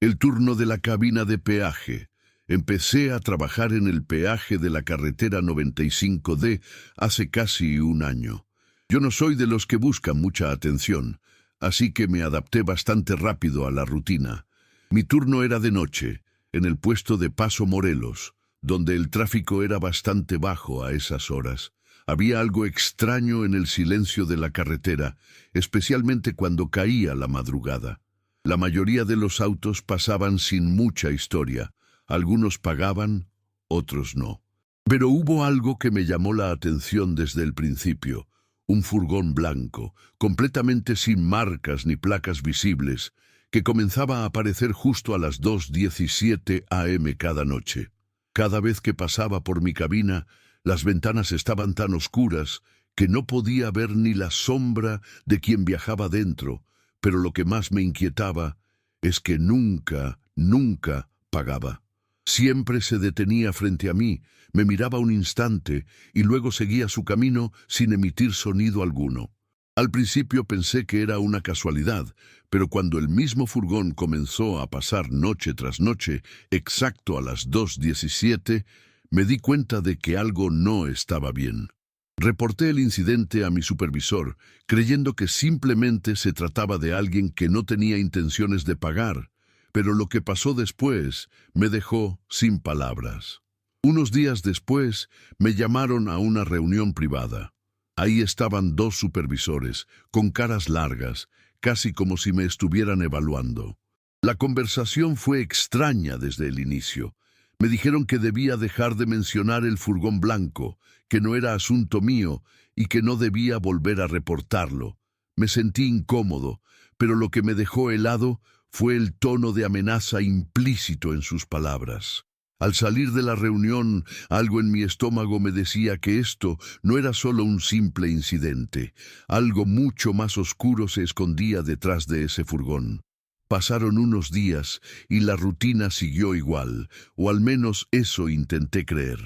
El turno de la cabina de peaje. Empecé a trabajar en el peaje de la carretera 95D hace casi un año. Yo no soy de los que buscan mucha atención, así que me adapté bastante rápido a la rutina. Mi turno era de noche, en el puesto de Paso Morelos, donde el tráfico era bastante bajo a esas horas. Había algo extraño en el silencio de la carretera, especialmente cuando caía la madrugada. La mayoría de los autos pasaban sin mucha historia. Algunos pagaban, otros no. Pero hubo algo que me llamó la atención desde el principio. Un furgón blanco, completamente sin marcas ni placas visibles, que comenzaba a aparecer justo a las 2:17 a.m. cada noche. Cada vez que pasaba por mi cabina, las ventanas estaban tan oscuras que no podía ver ni la sombra de quien viajaba dentro, pero lo que más me inquietaba es que nunca pagaba. Siempre se detenía frente a mí, me miraba un instante y luego seguía su camino sin emitir sonido alguno. Al principio pensé que era una casualidad, pero cuando el mismo furgón comenzó a pasar noche tras noche, exacto a las 2:17, me di cuenta de que algo no estaba bien. Reporté el incidente a mi supervisor, creyendo que simplemente se trataba de alguien que no tenía intenciones de pagar, pero lo que pasó después me dejó sin palabras. Unos días después me llamaron a una reunión privada. Ahí estaban dos supervisores, con caras largas, casi como si me estuvieran evaluando. La conversación fue extraña desde el inicio. Me dijeron que debía dejar de mencionar el furgón blanco, que no era asunto mío y que no debía volver a reportarlo. Me sentí incómodo, pero lo que me dejó helado fue el tono de amenaza implícito en sus palabras. Al salir de la reunión, algo en mi estómago me decía que esto no era solo un simple incidente. Algo mucho más oscuro se escondía detrás de ese furgón. Pasaron unos días y la rutina siguió igual, o al menos eso intenté creer.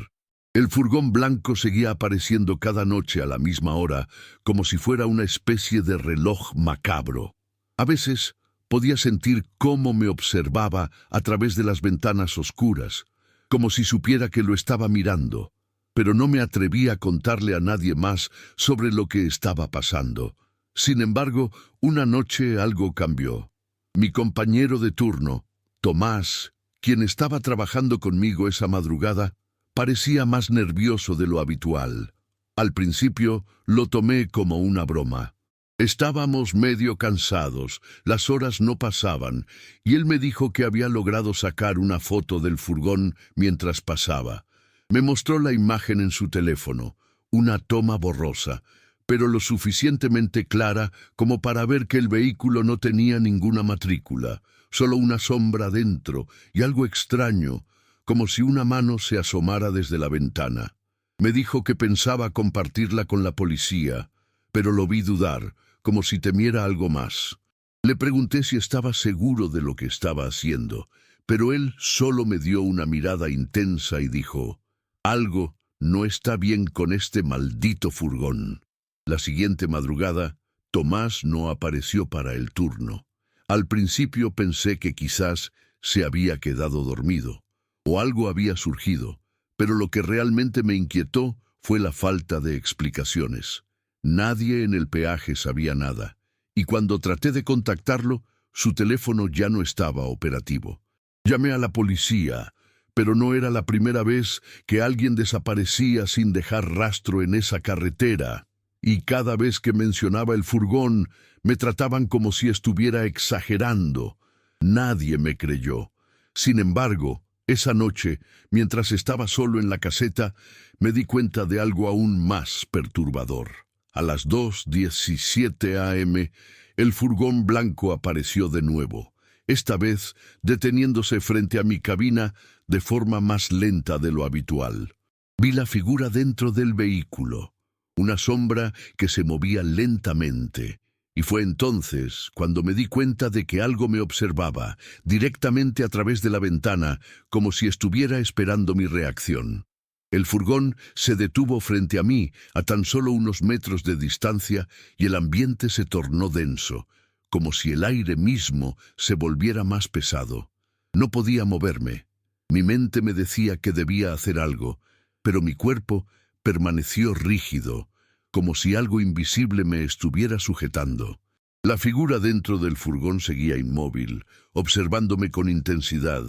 El furgón blanco seguía apareciendo cada noche a la misma hora, como si fuera una especie de reloj macabro. A veces podía sentir cómo me observaba a través de las ventanas oscuras, como si supiera que lo estaba mirando, pero no me atreví a contarle a nadie más sobre lo que estaba pasando. Sin embargo, una noche algo cambió. Mi compañero de turno, Tomás, quien estaba trabajando conmigo esa madrugada, parecía más nervioso de lo habitual. Al principio lo tomé como una broma. Estábamos medio cansados, las horas no pasaban, y él me dijo que había logrado sacar una foto del furgón mientras pasaba. Me mostró la imagen en su teléfono, una toma borrosa, pero lo suficientemente clara como para ver que el vehículo no tenía ninguna matrícula, solo una sombra dentro y algo extraño, como si una mano se asomara desde la ventana. Me dijo que pensaba compartirla con la policía, pero lo vi dudar, como si temiera algo más. Le pregunté si estaba seguro de lo que estaba haciendo, pero él solo me dio una mirada intensa y dijo: «Algo no está bien con este maldito furgón». La siguiente madrugada, Tomás no apareció para el turno. Al principio pensé que quizás se había quedado dormido, o algo había surgido, pero lo que realmente me inquietó fue la falta de explicaciones. Nadie en el peaje sabía nada, y cuando traté de contactarlo, su teléfono ya no estaba operativo. Llamé a la policía, pero no era la primera vez que alguien desaparecía sin dejar rastro en esa carretera, y cada vez que mencionaba el furgón, me trataban como si estuviera exagerando. Nadie me creyó. Sin embargo, esa noche, mientras estaba solo en la caseta, me di cuenta de algo aún más perturbador. A las 2:17 a.m., el furgón blanco apareció de nuevo, esta vez deteniéndose frente a mi cabina de forma más lenta de lo habitual. Vi la figura dentro del vehículo, una sombra que se movía lentamente, y fue entonces cuando me di cuenta de que algo me observaba, directamente a través de la ventana, como si estuviera esperando mi reacción. El furgón se detuvo frente a mí, a tan solo unos metros de distancia, y el ambiente se tornó denso, como si el aire mismo se volviera más pesado. No podía moverme. Mi mente me decía que debía hacer algo, pero mi cuerpo permaneció rígido, como si algo invisible me estuviera sujetando. La figura dentro del furgón seguía inmóvil, observándome con intensidad,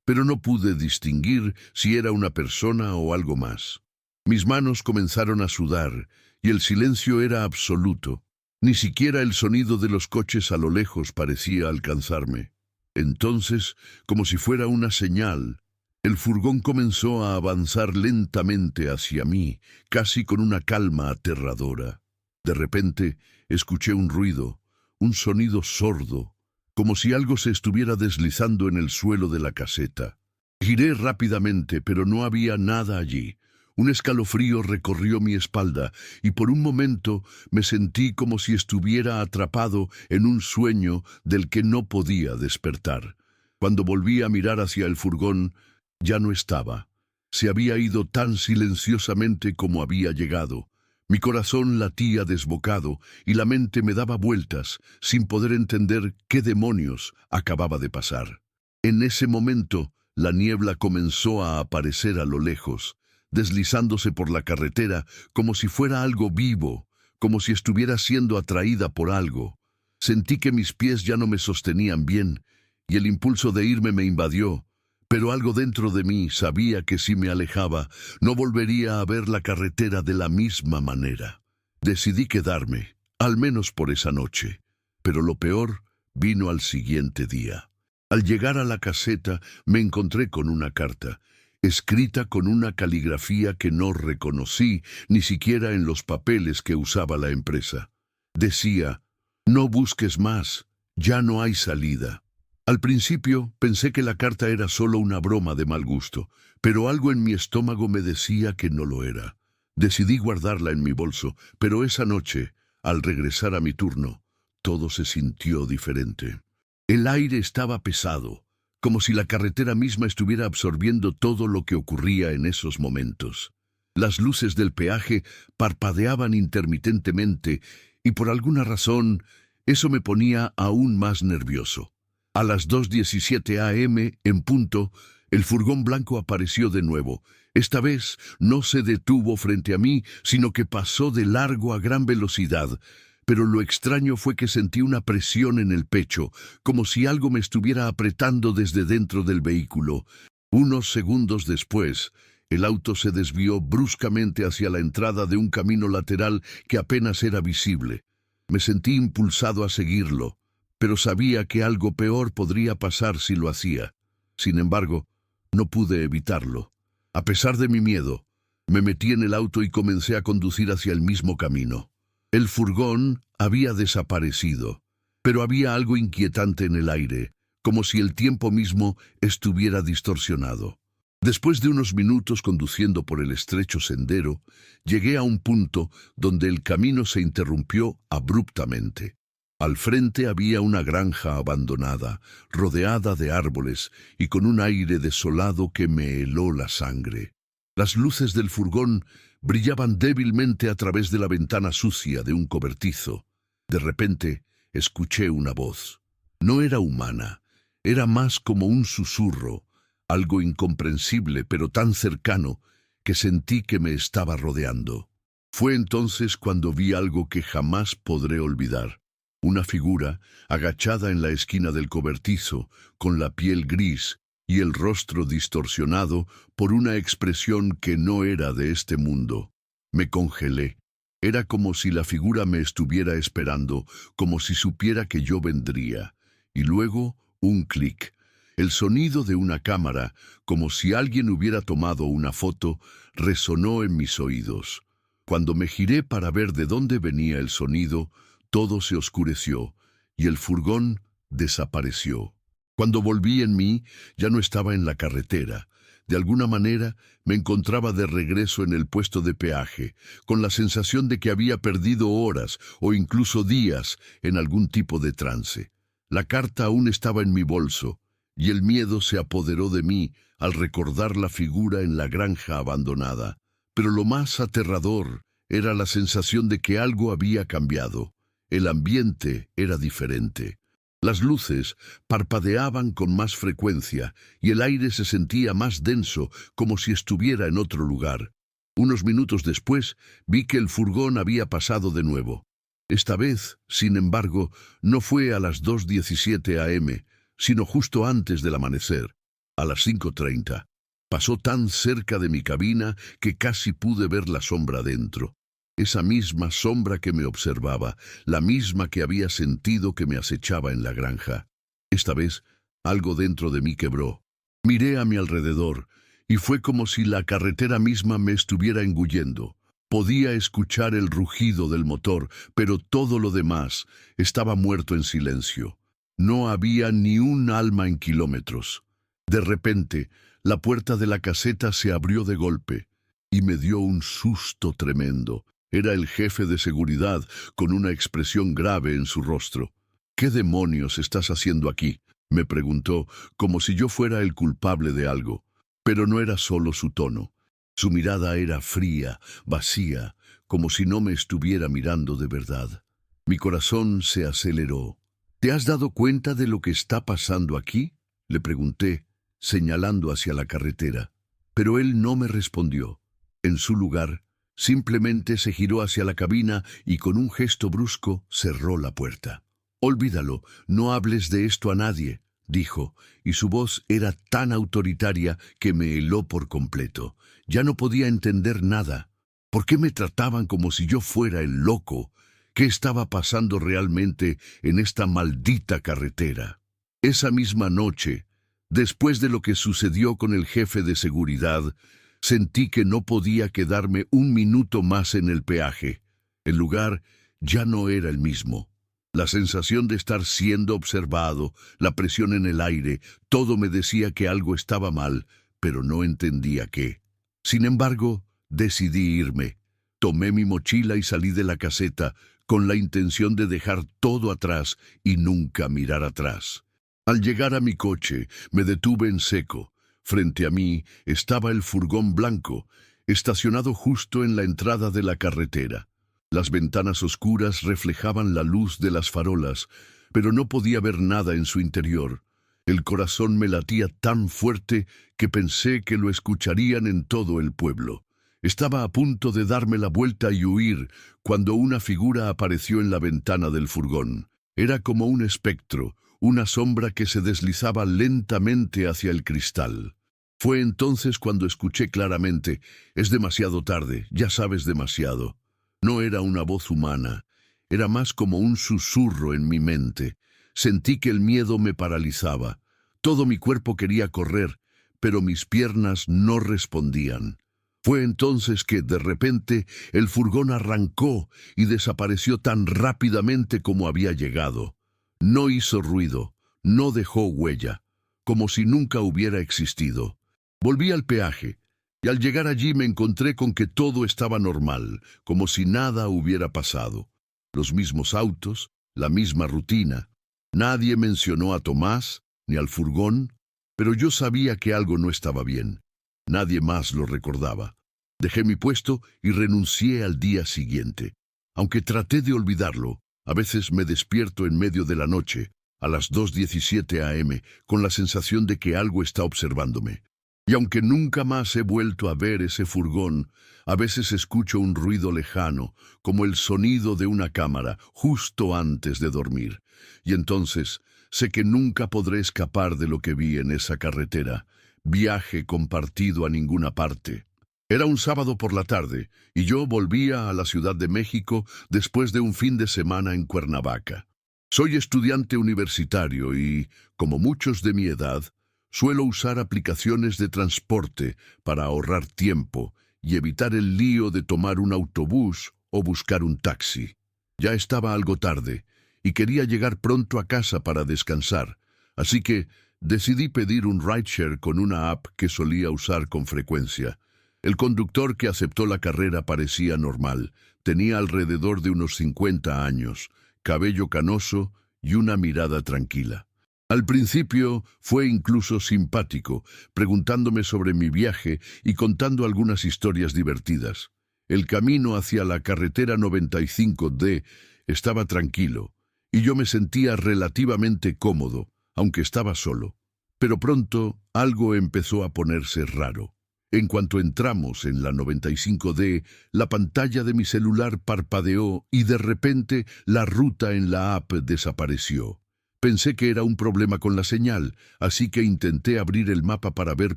pero no pude distinguir si era una persona o algo más. Mis manos comenzaron a sudar, y el silencio era absoluto. Ni siquiera el sonido de los coches a lo lejos parecía alcanzarme. Entonces, como si fuera una señal, el furgón comenzó a avanzar lentamente hacia mí, casi con una calma aterradora. De repente, escuché un ruido, un sonido sordo, como si algo se estuviera deslizando en el suelo de la caseta. Giré rápidamente, pero no había nada allí. Un escalofrío recorrió mi espalda y por un momento me sentí como si estuviera atrapado en un sueño del que no podía despertar. Cuando volví a mirar hacia el furgón, ya no estaba. Se había ido tan silenciosamente como había llegado. Mi corazón latía desbocado y la mente me daba vueltas, sin poder entender qué demonios acababa de pasar. En ese momento, la niebla comenzó a aparecer a lo lejos, deslizándose por la carretera como si fuera algo vivo, como si estuviera siendo atraída por algo. Sentí que mis pies ya no me sostenían bien, y el impulso de irme me invadió, pero algo dentro de mí sabía que si me alejaba, no volvería a ver la carretera de la misma manera. Decidí quedarme, al menos por esa noche, pero lo peor vino al siguiente día. Al llegar a la caseta, me encontré con una carta, escrita con una caligrafía que no reconocí ni siquiera en los papeles que usaba la empresa. Decía: «No busques más, ya no hay salida». Al principio pensé que la carta era solo una broma de mal gusto, pero algo en mi estómago me decía que no lo era. Decidí guardarla en mi bolso, pero esa noche, al regresar a mi turno, todo se sintió diferente. El aire estaba pesado, como si la carretera misma estuviera absorbiendo todo lo que ocurría en esos momentos. Las luces del peaje parpadeaban intermitentemente y por alguna razón eso me ponía aún más nervioso. A las 2:17 a.m. en punto, el furgón blanco apareció de nuevo. Esta vez no se detuvo frente a mí, sino que pasó de largo a gran velocidad. Pero lo extraño fue que sentí una presión en el pecho, como si algo me estuviera apretando desde dentro del vehículo. Unos segundos después, el auto se desvió bruscamente hacia la entrada de un camino lateral que apenas era visible. Me sentí impulsado a seguirlo, pero sabía que algo peor podría pasar si lo hacía. Sin embargo, no pude evitarlo. A pesar de mi miedo, me metí en el auto y comencé a conducir hacia el mismo camino. El furgón había desaparecido, pero había algo inquietante en el aire, como si el tiempo mismo estuviera distorsionado. Después de unos minutos conduciendo por el estrecho sendero, llegué a un punto donde el camino se interrumpió abruptamente. Al frente había una granja abandonada, rodeada de árboles y con un aire desolado que me heló la sangre. Las luces del furgón brillaban débilmente a través de la ventana sucia de un cobertizo. De repente, escuché una voz. No era humana, era más como un susurro, algo incomprensible pero tan cercano que sentí que me estaba rodeando. Fue entonces cuando vi algo que jamás podré olvidar. Una figura agachada en la esquina del cobertizo, con la piel gris y el rostro distorsionado por una expresión que no era de este mundo. Me congelé. Era como si la figura me estuviera esperando, como si supiera que yo vendría. Y luego, un clic. El sonido de una cámara, como si alguien hubiera tomado una foto, resonó en mis oídos. Cuando me giré para ver de dónde venía el sonido, todo se oscureció y el furgón desapareció. Cuando volví en mí, ya no estaba en la carretera. De alguna manera, me encontraba de regreso en el puesto de peaje, con la sensación de que había perdido horas o incluso días en algún tipo de trance. La carta aún estaba en mi bolso, y el miedo se apoderó de mí al recordar la figura en la granja abandonada. Pero lo más aterrador era la sensación de que algo había cambiado. El ambiente era diferente. Las luces parpadeaban con más frecuencia y el aire se sentía más denso, como si estuviera en otro lugar. Unos minutos después vi que el furgón había pasado de nuevo. Esta vez, sin embargo, no fue a las 2:17 a.m., sino justo antes del amanecer, a las 5:30. Pasó tan cerca de mi cabina que casi pude ver la sombra dentro. Esa misma sombra que me observaba, la misma que había sentido que me acechaba en la granja. Esta vez, algo dentro de mí quebró. Miré a mi alrededor, y fue como si la carretera misma me estuviera engullendo. Podía escuchar el rugido del motor, pero todo lo demás estaba muerto en silencio. No había ni un alma en kilómetros. De repente, la puerta de la caseta se abrió de golpe, y me dio un susto tremendo. Era el jefe de seguridad, con una expresión grave en su rostro. «¿Qué demonios estás haciendo aquí?», me preguntó, como si yo fuera el culpable de algo. Pero no era solo su tono. Su mirada era fría, vacía, como si no me estuviera mirando de verdad. Mi corazón se aceleró. «¿Te has dado cuenta de lo que está pasando aquí?», le pregunté, señalando hacia la carretera. Pero él no me respondió. En su lugar, simplemente se giró hacia la cabina y con un gesto brusco cerró la puerta. «Olvídalo, no hables de esto a nadie», dijo, y su voz era tan autoritaria que me heló por completo. Ya no podía entender nada. ¿Por qué me trataban como si yo fuera el loco? ¿Qué estaba pasando realmente en esta maldita carretera? Esa misma noche, después de lo que sucedió con el jefe de seguridad, sentí que no podía quedarme un minuto más en el peaje. El lugar ya no era el mismo. La sensación de estar siendo observado, la presión en el aire, todo me decía que algo estaba mal, pero no entendía qué. Sin embargo, decidí irme. Tomé mi mochila y salí de la caseta, con la intención de dejar todo atrás y nunca mirar atrás. Al llegar a mi coche, me detuve en seco. Frente a mí estaba el furgón blanco, estacionado justo en la entrada de la carretera. Las ventanas oscuras reflejaban la luz de las farolas, pero no podía ver nada en su interior. El corazón me latía tan fuerte que pensé que lo escucharían en todo el pueblo. Estaba a punto de darme la vuelta y huir cuando una figura apareció en la ventana del furgón. Era como un espectro, una sombra que se deslizaba lentamente hacia el cristal. Fue entonces cuando escuché claramente: «Es demasiado tarde, ya sabes demasiado». No era una voz humana, era más como un susurro en mi mente. Sentí que el miedo me paralizaba. Todo mi cuerpo quería correr, pero mis piernas no respondían. Fue entonces que, de repente, el furgón arrancó y desapareció tan rápidamente como había llegado. No hizo ruido, no dejó huella, como si nunca hubiera existido. Volví al peaje, y al llegar allí me encontré con que todo estaba normal, como si nada hubiera pasado. Los mismos autos, la misma rutina. Nadie mencionó a Tomás, ni al furgón, pero yo sabía que algo no estaba bien. Nadie más lo recordaba. Dejé mi puesto y renuncié al día siguiente. Aunque traté de olvidarlo, a veces me despierto en medio de la noche, a las 2:17 a.m., con la sensación de que algo está observándome. Y aunque nunca más he vuelto a ver ese furgón, a veces escucho un ruido lejano, como el sonido de una cámara, justo antes de dormir. Y entonces sé que nunca podré escapar de lo que vi en esa carretera, viaje compartido a ninguna parte. Era un sábado por la tarde, y yo volvía a la Ciudad de México después de un fin de semana en Cuernavaca. Soy estudiante universitario y, como muchos de mi edad, suelo usar aplicaciones de transporte para ahorrar tiempo y evitar el lío de tomar un autobús o buscar un taxi. Ya estaba algo tarde y quería llegar pronto a casa para descansar, así que decidí pedir un rideshare con una app que solía usar con frecuencia. El conductor que aceptó la carrera parecía normal. Tenía alrededor de unos 50 años, cabello canoso y una mirada tranquila. Al principio fue incluso simpático, preguntándome sobre mi viaje y contando algunas historias divertidas. El camino hacia la carretera 95D estaba tranquilo, y yo me sentía relativamente cómodo, aunque estaba solo. Pero pronto algo empezó a ponerse raro. En cuanto entramos en la 95D, la pantalla de mi celular parpadeó y de repente la ruta en la app desapareció. Pensé que era un problema con la señal, así que intenté abrir el mapa para ver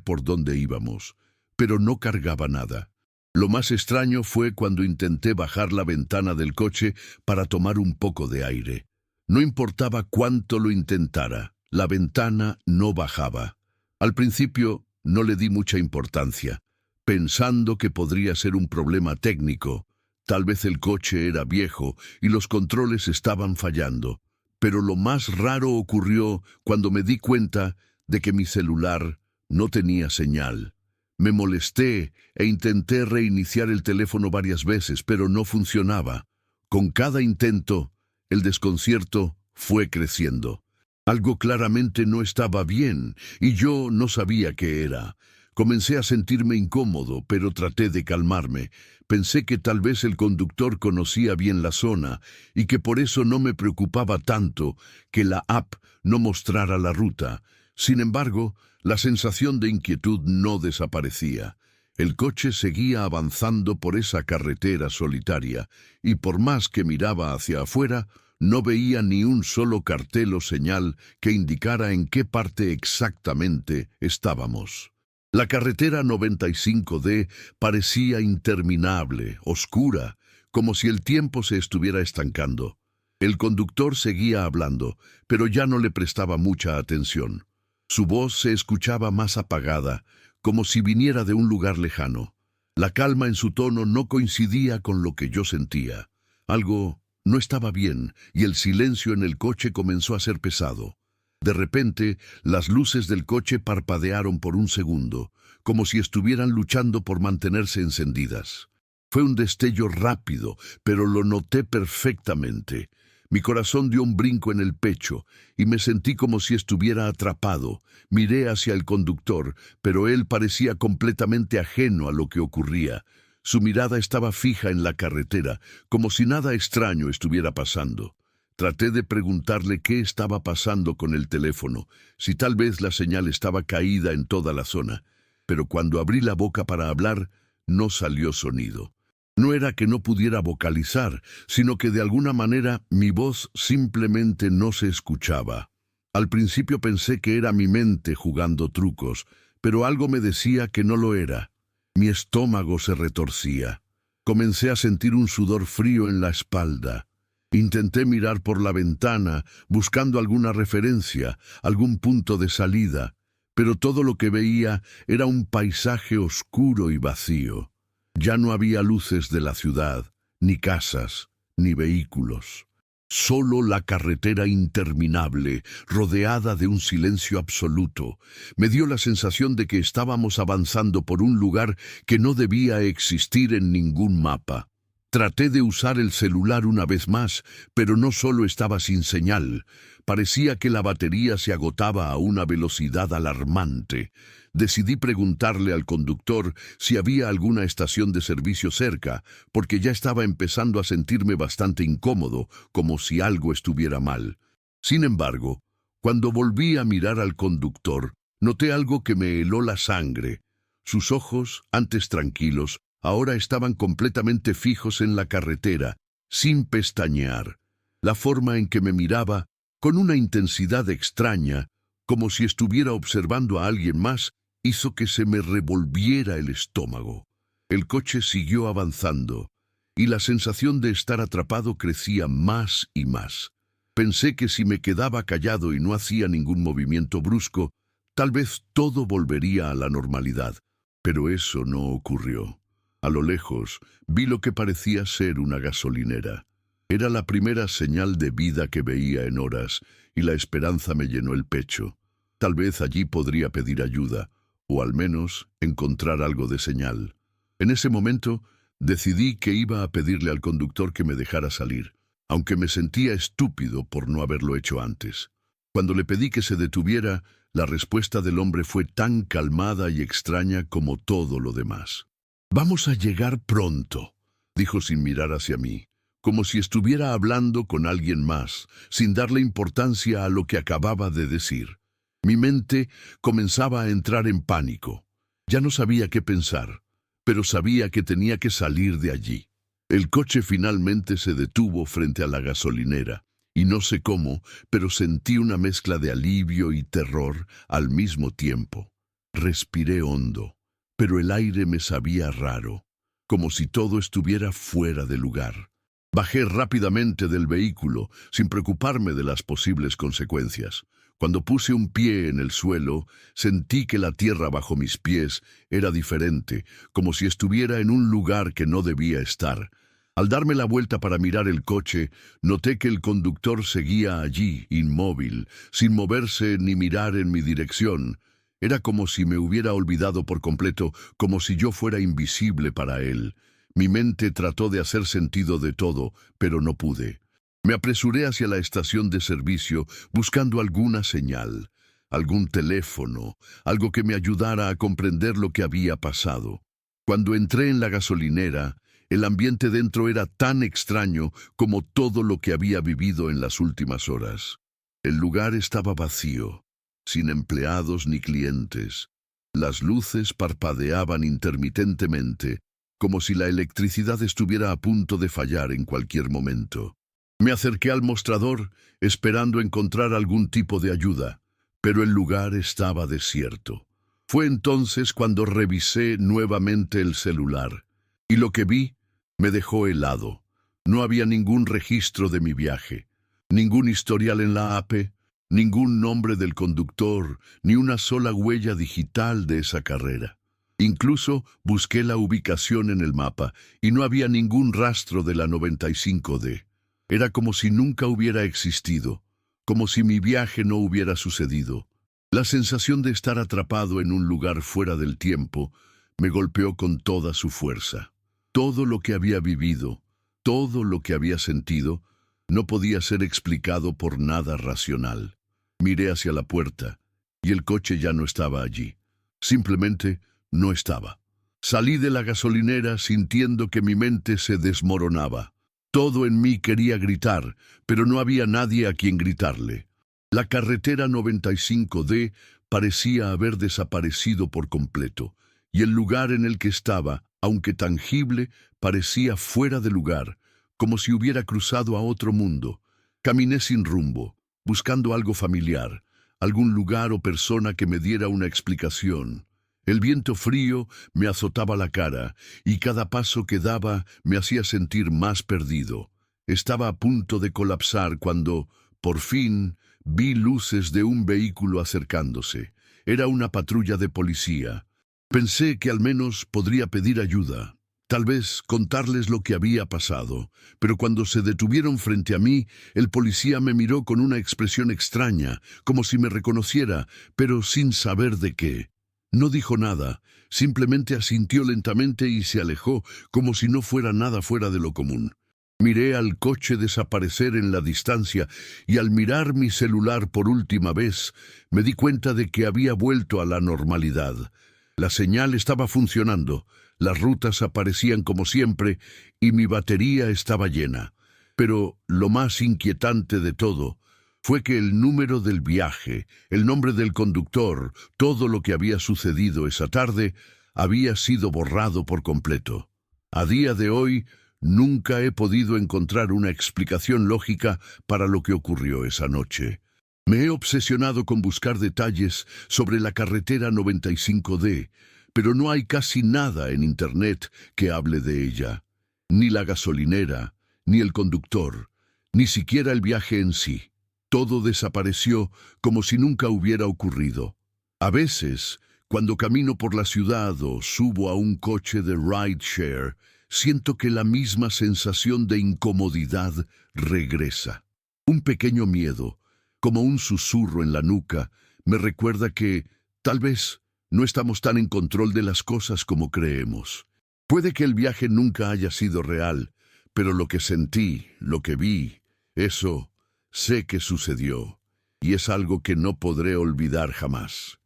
por dónde íbamos, pero no cargaba nada. Lo más extraño fue cuando intenté bajar la ventana del coche para tomar un poco de aire. No importaba cuánto lo intentara, la ventana no bajaba. Al principio no le di mucha importancia, pensando que podría ser un problema técnico. Tal vez el coche era viejo y los controles estaban fallando. Pero lo más raro ocurrió cuando me di cuenta de que mi celular no tenía señal. Me molesté e intenté reiniciar el teléfono varias veces, pero no funcionaba. Con cada intento, el desconcierto fue creciendo. Algo claramente no estaba bien, y yo no sabía qué era. Comencé a sentirme incómodo, pero traté de calmarme. Pensé que tal vez el conductor conocía bien la zona, y que por eso no me preocupaba tanto que la app no mostrara la ruta. Sin embargo, la sensación de inquietud no desaparecía. El coche seguía avanzando por esa carretera solitaria, y por más que miraba hacia afuera, no veía ni un solo cartel o señal que indicara en qué parte exactamente estábamos. La carretera 95D parecía interminable, oscura, como si el tiempo se estuviera estancando. El conductor seguía hablando, pero ya no le prestaba mucha atención. Su voz se escuchaba más apagada, como si viniera de un lugar lejano. La calma en su tono no coincidía con lo que yo sentía. Algo no estaba bien, y el silencio en el coche comenzó a ser pesado. De repente, las luces del coche parpadearon por un segundo, como si estuvieran luchando por mantenerse encendidas. Fue un destello rápido, pero lo noté perfectamente. Mi corazón dio un brinco en el pecho, y me sentí como si estuviera atrapado. Miré hacia el conductor, pero él parecía completamente ajeno a lo que ocurría. Su mirada estaba fija en la carretera, como si nada extraño estuviera pasando. Traté de preguntarle qué estaba pasando con el teléfono, si tal vez la señal estaba caída en toda la zona, pero cuando abrí la boca para hablar, no salió sonido. No era que no pudiera vocalizar, sino que de alguna manera mi voz simplemente no se escuchaba. Al principio pensé que era mi mente jugando trucos, pero algo me decía que no lo era. Mi estómago se retorcía. Comencé a sentir un sudor frío en la espalda. Intenté mirar por la ventana, buscando alguna referencia, algún punto de salida, pero todo lo que veía era un paisaje oscuro y vacío. Ya no había luces de la ciudad, ni casas, ni vehículos. Solo la carretera interminable, rodeada de un silencio absoluto. Me dio la sensación de que estábamos avanzando por un lugar que no debía existir en ningún mapa. Traté de usar el celular una vez más, pero no solo estaba sin señal. Parecía que la batería se agotaba a una velocidad alarmante. Decidí preguntarle al conductor si había alguna estación de servicio cerca, porque ya estaba empezando a sentirme bastante incómodo, como si algo estuviera mal. Sin embargo, cuando volví a mirar al conductor, noté algo que me heló la sangre. Sus ojos, antes tranquilos, ahora estaban completamente fijos en la carretera, sin pestañear. La forma en que me miraba, con una intensidad extraña, como si estuviera observando a alguien más, hizo que se me revolviera el estómago. El coche siguió avanzando, y la sensación de estar atrapado crecía más y más. Pensé que si me quedaba callado y no hacía ningún movimiento brusco, tal vez todo volvería a la normalidad. Pero eso no ocurrió. A lo lejos, vi lo que parecía ser una gasolinera. Era la primera señal de vida que veía en horas, y la esperanza me llenó el pecho. Tal vez allí podría pedir ayuda, o al menos encontrar algo de señal. En ese momento, decidí que iba a pedirle al conductor que me dejara salir, aunque me sentía estúpido por no haberlo hecho antes. Cuando le pedí que se detuviera, la respuesta del hombre fue tan calmada y extraña como todo lo demás. «Vamos a llegar pronto», dijo sin mirar hacia mí. como si estuviera hablando con alguien más, sin darle importancia a lo que acababa de decir. Mi mente comenzaba a entrar en pánico. Ya no sabía qué pensar, pero sabía que tenía que salir de allí. El coche finalmente se detuvo frente a la gasolinera, y no sé cómo, pero sentí una mezcla de alivio y terror al mismo tiempo. Respiré hondo, pero el aire me sabía raro, como si todo estuviera fuera de lugar. Bajé rápidamente del vehículo, sin preocuparme de las posibles consecuencias. Cuando puse un pie en el suelo, sentí que la tierra bajo mis pies era diferente, como si estuviera en un lugar que no debía estar. Al darme la vuelta para mirar el coche, noté que el conductor seguía allí, inmóvil, sin moverse ni mirar en mi dirección. Era como si me hubiera olvidado por completo, como si yo fuera invisible para él. Mi mente trató de hacer sentido de todo, pero no pude. Me apresuré hacia la estación de servicio buscando alguna señal, algún teléfono, algo que me ayudara a comprender lo que había pasado. Cuando entré en la gasolinera, el ambiente dentro era tan extraño como todo lo que había vivido en las últimas horas. El lugar estaba vacío, sin empleados ni clientes. Las luces parpadeaban intermitentemente, como si la electricidad estuviera a punto de fallar en cualquier momento. Me acerqué al mostrador, esperando encontrar algún tipo de ayuda, pero el lugar estaba desierto. Fue entonces cuando revisé nuevamente el celular, y lo que vi me dejó helado. No había ningún registro de mi viaje, ningún historial en la AP, ningún nombre del conductor, ni una sola huella digital de esa carrera. Incluso busqué la ubicación en el mapa y no había ningún rastro de la 95D. Era como si nunca hubiera existido, como si mi viaje no hubiera sucedido. La sensación de estar atrapado en un lugar fuera del tiempo me golpeó con toda su fuerza. Todo lo que había vivido, todo lo que había sentido, no podía ser explicado por nada racional. Miré hacia la puerta, y el coche ya no estaba allí. Simplemente no estaba. Salí de la gasolinera sintiendo que mi mente se desmoronaba. Todo en mí quería gritar, pero no había nadie a quien gritarle. La carretera 95D parecía haber desaparecido por completo, y el lugar en el que estaba, aunque tangible, parecía fuera de lugar, como si hubiera cruzado a otro mundo. Caminé sin rumbo, buscando algo familiar, algún lugar o persona que me diera una explicación. El viento frío me azotaba la cara, y cada paso que daba me hacía sentir más perdido. Estaba a punto de colapsar cuando, por fin, vi luces de un vehículo acercándose. Era una patrulla de policía. Pensé que al menos podría pedir ayuda, tal vez contarles lo que había pasado, pero cuando se detuvieron frente a mí, el policía me miró con una expresión extraña, como si me reconociera, pero sin saber de qué. No dijo nada, simplemente asintió lentamente y se alejó, como si no fuera nada fuera de lo común. Miré al coche desaparecer en la distancia y al mirar mi celular por última vez, me di cuenta de que había vuelto a la normalidad. La señal estaba funcionando, las rutas aparecían como siempre y mi batería estaba llena. Pero lo más inquietante de todo fue que el número del viaje, el nombre del conductor, todo lo que había sucedido esa tarde, había sido borrado por completo. A día de hoy, nunca he podido encontrar una explicación lógica para lo que ocurrió esa noche. Me he obsesionado con buscar detalles sobre la carretera 95D, pero no hay casi nada en Internet que hable de ella. Ni la gasolinera, ni el conductor, ni siquiera el viaje en sí. Todo desapareció como si nunca hubiera ocurrido. A veces, cuando camino por la ciudad o subo a un coche de rideshare, siento que la misma sensación de incomodidad regresa. Un pequeño miedo, como un susurro en la nuca, me recuerda que, tal vez, no estamos tan en control de las cosas como creemos. Puede que el viaje nunca haya sido real, pero lo que sentí, lo que vi, eso sé que sucedió, y es algo que no podré olvidar jamás.